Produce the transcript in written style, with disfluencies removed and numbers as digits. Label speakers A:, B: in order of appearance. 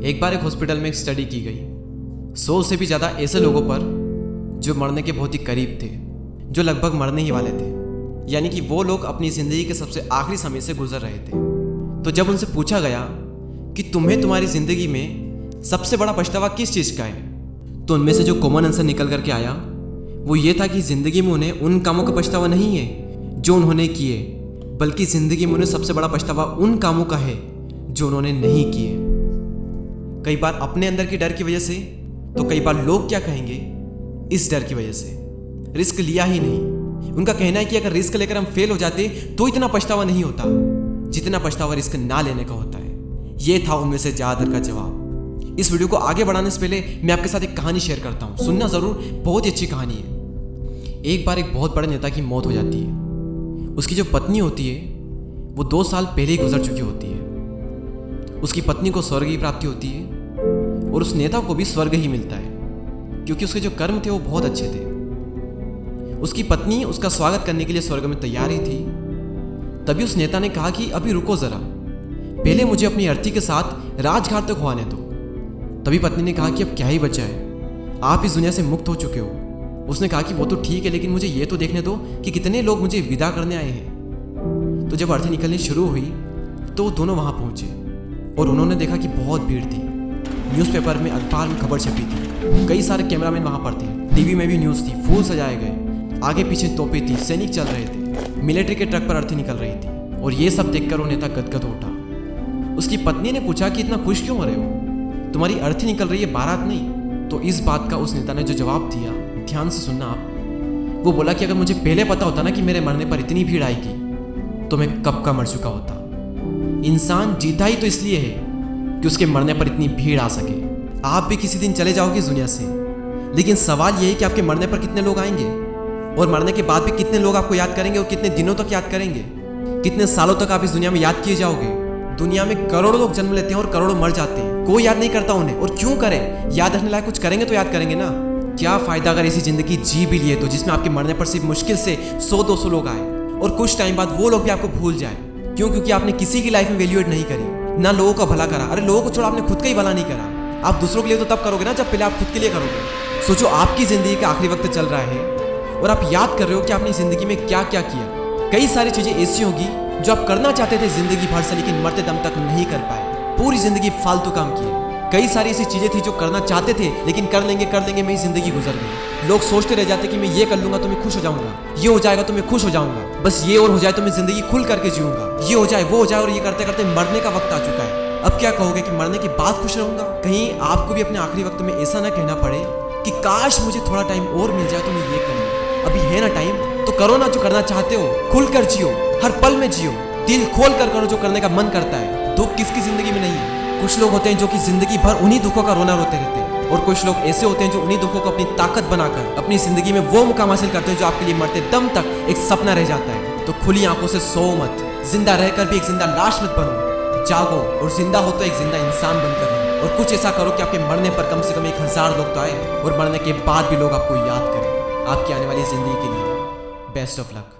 A: एक बार एक हॉस्पिटल में एक स्टडी की गई 100 से भी ज़्यादा ऐसे लोगों पर जो मरने के बहुत ही करीब थे, जो लगभग मरने ही वाले थे, यानी कि वो लोग अपनी ज़िंदगी के सबसे आखिरी समय से गुजर रहे थे। तो जब उनसे पूछा गया कि तुम्हें तुम्हारी ज़िंदगी में सबसे बड़ा पछतावा किस चीज़ का है, तो उनमें से जो कॉमन आंसर निकल करके आया वो ये था कि ज़िंदगी में उन्हें उन कामों का पछतावा नहीं है जो उन्होंने किए, बल्कि ज़िंदगी में उन्हें सबसे बड़ा पछतावा उन कामों का है जो उन्होंने नहीं किए। कई बार अपने अंदर के डर की वजह से, तो कई बार लोग क्या कहेंगे इस डर की वजह से रिस्क लिया ही नहीं। उनका कहना है कि अगर रिस्क लेकर हम फेल हो जाते तो इतना पछतावा नहीं होता जितना पछतावा रिस्क ना लेने का होता है। ये था उनमें से ज़्यादातर का जवाब। इस वीडियो को आगे बढ़ाने से पहले मैं आपके साथ एक कहानी शेयर करता हूँ, सुनना ज़रूर, बहुत ही अच्छी कहानी है। एक बार एक बहुत बड़े नेता की मौत हो जाती है। उसकी जो पत्नी होती है वो 2 साल पहले ही गुजर चुकी होती है। उसकी पत्नी को स्वर्ग की प्राप्ति होती है और उस नेता को भी स्वर्ग ही मिलता है, क्योंकि उसके जो कर्म थे वो बहुत अच्छे थे। उसकी पत्नी उसका स्वागत करने के लिए स्वर्ग में तैयार ही थी। तभी उस नेता ने कहा कि अभी रुको ज़रा, पहले मुझे अपनी अर्थी के साथ राजघाट तक आने दो। तभी पत्नी ने कहा कि अब क्या ही बचा है, आप इस दुनिया से मुक्त हो चुके हो। उसने कहा कि वो तो ठीक है, लेकिन मुझे ये तो देखने दो कि कितने लोग मुझे विदा करने आए हैं। तो जब अर्थी निकलनी शुरू हुई तो वो दोनों वहाँ पहुँचे और उन्होंने देखा कि बहुत भीड़ थी। न्यूज़पेपर में, अखबार में खबर छपी थी, कई सारे कैमरामैन वहाँ पर थे, टीवी में भी न्यूज़ थी, फूल सजाए गए, आगे पीछे तोपें थी, सैनिक चल रहे थे, मिलिट्री के ट्रक पर अर्थी निकल रही थी। और ये सब देखकर वो नेता गदगद उठा। उसकी पत्नी ने पूछा कि इतना खुश क्यों हो रहे हो, तुम्हारी अर्थी निकल रही है, बारात नहीं। तो इस बात का उस नेता ने जो जवाब दिया, ध्यान से सुनना आप। वो बोला कि अगर मुझे पहले पता होता ना कि मेरे मरने पर इतनी भीड़ आएगी तो मैं कब का मर चुका होता। इंसान जीता ही तो इसलिए है कि उसके मरने पर इतनी भीड़ आ सके। आप भी किसी दिन चले जाओगे इस दुनिया से, लेकिन सवाल यह है कि आपके मरने पर कितने लोग आएंगे और मरने के बाद भी कितने लोग आपको याद करेंगे और कितने दिनों तक याद करेंगे, कितने सालों तक आप इस दुनिया में याद किए जाओगे। दुनिया में करोड़ों लोग जन्म लेते हैं और करोड़ों मर जाते हैं, कोई याद नहीं करता उन्हें। और क्यों करें, याद रखने लायक कुछ करेंगे तो याद करेंगे ना। क्या फायदा अगर ऐसी जिंदगी जी भी लिए तो जिसमें आपके मरने पर सिर्फ मुश्किल से 100-200 लोग आए और कुछ टाइम बाद वो लोग भी आपको भूल जाए। क्यों? क्योंकि आपने किसी की लाइफ में वैल्यूएट नहीं करी, ना लोगों का भला करा। अरे लोगों को छोड़ो, आपने खुद का ही भला नहीं करा। आप दूसरों के लिए तो तब करोगे ना जब पहले आप खुद के लिए करोगे। सोचो, आपकी जिंदगी का आखिरी वक्त चल रहा है और आप याद कर रहे हो कि आपने जिंदगी में क्या क्या किया। कई सारी चीजें ऐसी होगी जो आप करना चाहते थे जिंदगी भर से, लेकिन मरते दम तक नहीं कर पाए। पूरी जिंदगी फालतू काम किए। कई सारी ऐसी चीजें थी जो करना चाहते थे, लेकिन कर लेंगे में ही जिंदगी गुजर गई। लोग सोचते रह जाते कि मैं ये कर लूंगा तो मैं खुश हो जाऊंगा, ये हो जाएगा तो मैं खुश हो जाऊंगा, बस ये और हो जाए तो मैं जिंदगी खुल करके जीऊंगा, ये हो जाए वो हो जाए। और ये करते करते मरने का वक्त आ चुका है। अब क्या कहोगे कि मरने के बाद खुश रहूंगा? कहीं आपको भी अपने आखिरी वक्त में ऐसा ना कहना पड़े कि काश मुझे थोड़ा टाइम और मिल जाए तो मैं ये कर लूं। अभी है ना टाइम, तो करो ना जो करना चाहते हो, खुल कर जियो, हर पल में जियो, दिल खोल कर करो जो करने का मन करता है। दुख किसकी जिंदगी में नहीं है। कुछ लोग होते हैं जो कि जिंदगी भर उन्हीं दुखों का रोना रोते रहते हैं, और कुछ लोग ऐसे होते हैं जो उन्हीं दुखों को अपनी ताकत बनाकर अपनी जिंदगी में वो मुकाम हासिल करते हैं जो आपके लिए मरते दम तक एक सपना रह जाता है। तो खुली आंखों से सो मत, जिंदा रहकर भी एक जिंदा लाश मत बनो। जागो और जिंदा हो तो एक जिंदा इंसान बनकर रहो, और कुछ ऐसा करो कि आपके मरने पर कम से कम 1000 लोग तो आए और मरने के बाद भी लोग आपको याद करें। आपकी आने वाली जिंदगी के लिए बेस्ट ऑफ लक।